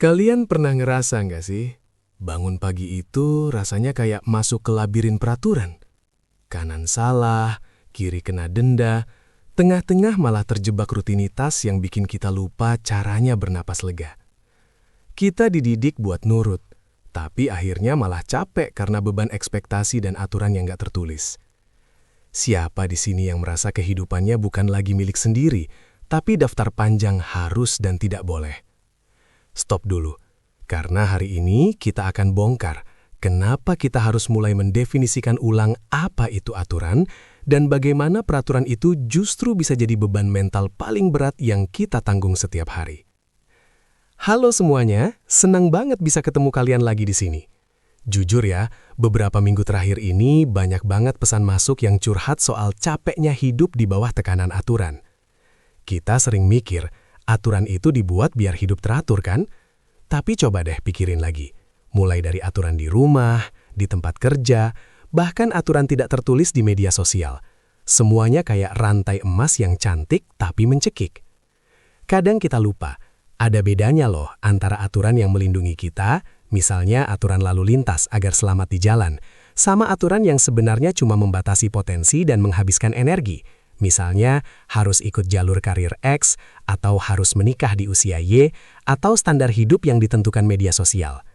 Kalian pernah ngerasa nggak sih? Bangun pagi itu rasanya kayak masuk ke labirin peraturan. Kanan salah, kiri kena denda, tengah-tengah malah terjebak rutinitas yang bikin kita lupa caranya bernapas lega. Kita dididik buat nurut, tapi akhirnya malah capek karena beban ekspektasi dan aturan yang nggak tertulis. Siapa di sini yang merasa kehidupannya bukan lagi milik sendiri, tapi daftar panjang harus dan tidak boleh? Stop dulu, karena hari ini kita akan bongkar kenapa kita harus mulai mendefinisikan ulang apa itu aturan dan bagaimana peraturan itu justru bisa jadi beban mental paling berat yang kita tanggung setiap hari. Halo semuanya, senang banget bisa ketemu kalian lagi di sini. Jujur ya, beberapa minggu terakhir ini banyak banget pesan masuk yang curhat soal capeknya hidup di bawah tekanan aturan. Kita sering mikir, aturan itu dibuat biar hidup teratur kan? Tapi coba deh pikirin lagi. Mulai dari aturan di rumah, di tempat kerja, bahkan aturan tidak tertulis di media sosial. Semuanya kayak rantai emas yang cantik tapi mencekik. Kadang kita lupa, ada bedanya loh antara aturan yang melindungi kita, misalnya aturan lalu lintas agar selamat di jalan, sama aturan yang sebenarnya cuma membatasi potensi dan menghabiskan energi. Misalnya, harus ikut jalur karir X, atau harus menikah di usia Y, atau standar hidup yang ditentukan media sosial.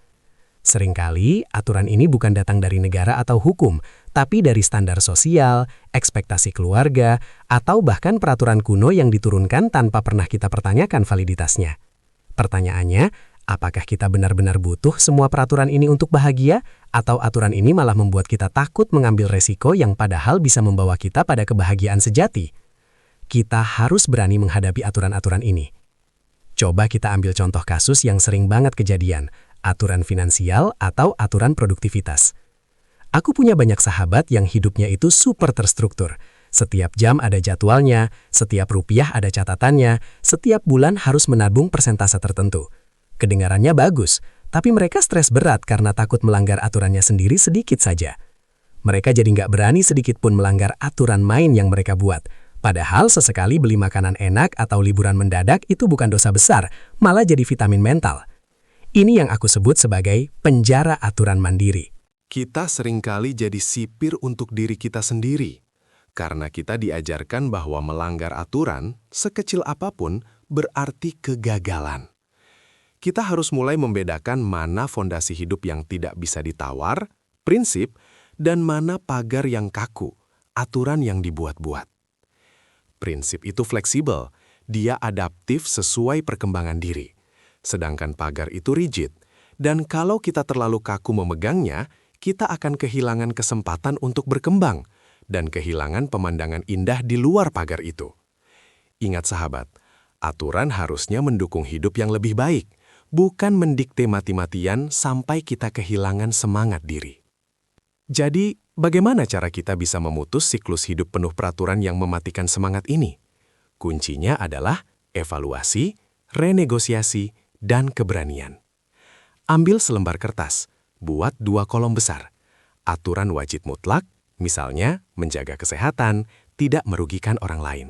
Seringkali, aturan ini bukan datang dari negara atau hukum, tapi dari standar sosial, ekspektasi keluarga, atau bahkan peraturan kuno yang diturunkan tanpa pernah kita pertanyakan validitasnya. Pertanyaannya, apakah kita benar-benar butuh semua peraturan ini untuk bahagia, atau aturan ini malah membuat kita takut mengambil resiko yang padahal bisa membawa kita pada kebahagiaan sejati? Kita harus berani menghadapi aturan-aturan ini. Coba kita ambil contoh kasus yang sering banget kejadian, aturan finansial atau aturan produktivitas. Aku punya banyak sahabat yang hidupnya itu super terstruktur. Setiap jam ada jadwalnya, setiap rupiah ada catatannya, setiap bulan harus menabung persentase tertentu. Kedengarannya bagus, tapi mereka stres berat karena takut melanggar aturannya sendiri sedikit saja. Mereka jadi nggak berani sedikit pun melanggar aturan main yang mereka buat. Padahal sesekali beli makanan enak atau liburan mendadak itu bukan dosa besar, malah jadi vitamin mental. Ini yang aku sebut sebagai penjara aturan mandiri. Kita seringkali jadi sipir untuk diri kita sendiri, karena kita diajarkan bahwa melanggar aturan, sekecil apapun, berarti kegagalan. Kita harus mulai membedakan mana fondasi hidup yang tidak bisa ditawar, prinsip, dan mana pagar yang kaku, aturan yang dibuat-buat. Prinsip itu fleksibel, dia adaptif sesuai perkembangan diri. Sedangkan pagar itu rigid, dan kalau kita terlalu kaku memegangnya, kita akan kehilangan kesempatan untuk berkembang, dan kehilangan pemandangan indah di luar pagar itu. Ingat sahabat, aturan harusnya mendukung hidup yang lebih baik, bukan mendikte mati-matian sampai kita kehilangan semangat diri. Jadi, bagaimana cara kita bisa memutus siklus hidup penuh peraturan yang mematikan semangat ini? Kuncinya adalah evaluasi, renegosiasi, dan keberanian. Ambil selembar kertas, buat 2 kolom besar. Aturan wajib mutlak, misalnya menjaga kesehatan, tidak merugikan orang lain.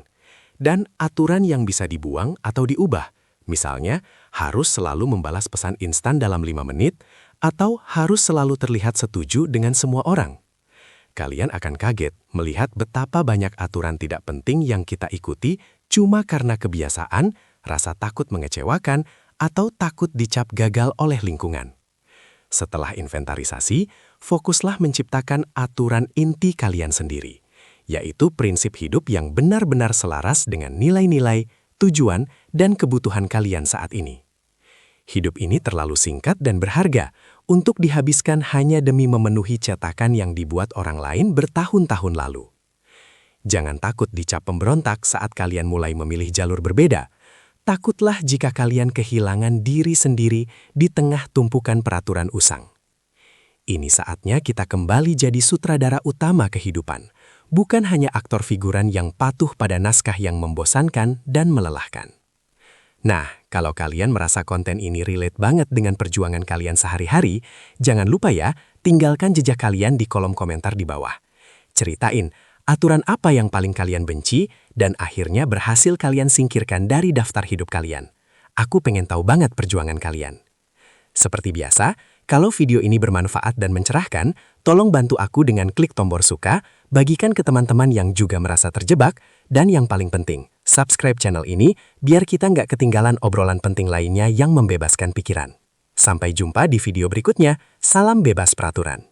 Dan aturan yang bisa dibuang atau diubah, misalnya, harus selalu membalas pesan instan dalam 5 menit, atau harus selalu terlihat setuju dengan semua orang. Kalian akan kaget melihat betapa banyak aturan tidak penting yang kita ikuti cuma karena kebiasaan, rasa takut mengecewakan, atau takut dicap gagal oleh lingkungan. Setelah inventarisasi, fokuslah menciptakan aturan inti kalian sendiri, yaitu prinsip hidup yang benar-benar selaras dengan nilai-nilai, tujuan, dan kebutuhan kalian saat ini. Hidup ini terlalu singkat dan berharga untuk dihabiskan hanya demi memenuhi cetakan yang dibuat orang lain bertahun-tahun lalu. Jangan takut dicap pemberontak saat kalian mulai memilih jalur berbeda. Takutlah jika kalian kehilangan diri sendiri di tengah tumpukan peraturan usang. Ini saatnya kita kembali jadi sutradara utama kehidupan, bukan hanya aktor figuran yang patuh pada naskah yang membosankan dan melelahkan. Nah, kalau kalian merasa konten ini relate banget dengan perjuangan kalian sehari-hari, jangan lupa ya, tinggalkan jejak kalian di kolom komentar di bawah. Ceritain, aturan apa yang paling kalian benci dan akhirnya berhasil kalian singkirkan dari daftar hidup kalian. Aku pengen tahu banget perjuangan kalian. Seperti biasa, kalau video ini bermanfaat dan mencerahkan, tolong bantu aku dengan klik tombol suka, bagikan ke teman-teman yang juga merasa terjebak, dan yang paling penting, subscribe channel ini biar kita nggak ketinggalan obrolan penting lainnya yang membebaskan pikiran. Sampai jumpa di video berikutnya, salam bebas peraturan.